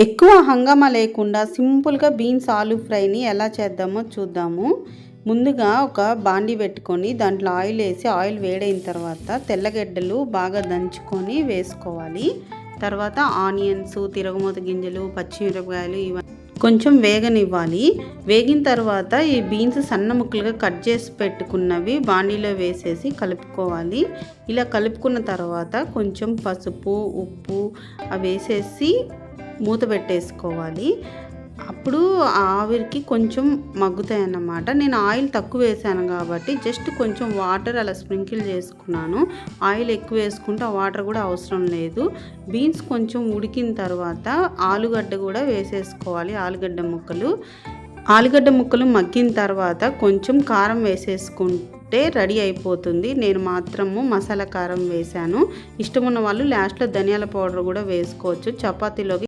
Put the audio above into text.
ఎక్కువ హంగామా లేకుండా సింపుల్గా బీన్స్ ఆలూ ఫ్రైని ఎలా చేద్దామో చూద్దాము. ముందుగా ఒక బాండీ పెట్టుకొని దాంట్లో ఆయిల్ వేసి ఆయిల్ వేడైన తర్వాత తెల్లగడ్డలు బాగా దంచుకొని వేసుకోవాలి. తర్వాత ఆనియన్స్, తిరగమూత గింజలు, పచ్చిమిరపకాయలు ఇవన్నీ కొంచెం వేగనివ్వాలి. వేగిన తర్వాత ఈ బీన్స్ సన్న ముక్కలుగా కట్ చేసి పెట్టుకున్నవి బాండీలో వేసేసి కలుపుకోవాలి. ఇలా కలుపుకున్న తర్వాత కొంచెం పసుపు, ఉప్పు అవి వేసేసి మూత పెట్టేసుకోవాలి. అప్పుడు ఆవిరికి కొంచెం మగ్గుతాయి అన్నమాట. నేను ఆయిల్ తక్కువ వేసాను కాబట్టి జస్ట్ కొంచెం వాటర్ అలా స్ప్రింకిల్ చేసుకున్నాను. ఆయిల్ ఎక్కువ వేసుకుంటే ఆ వాటర్ కూడా అవసరం లేదు. బీన్స్ కొంచెం ఉడికిన తర్వాత ఆలుగడ్డ కూడా వేసేసుకోవాలి. ఆలుగడ్డ ముక్కలు మగ్గిన తర్వాత కొంచెం కారం వేసేసుకుంటే రెడీ అయిపోతుంది. నేను మాత్రము మసాలా కారం వేసాను. ఇష్టం ఉన్న వాళ్ళు లాస్ట్లో ధనియాల పౌడర్ కూడా వేసుకోవచ్చు. చపాతీలోకి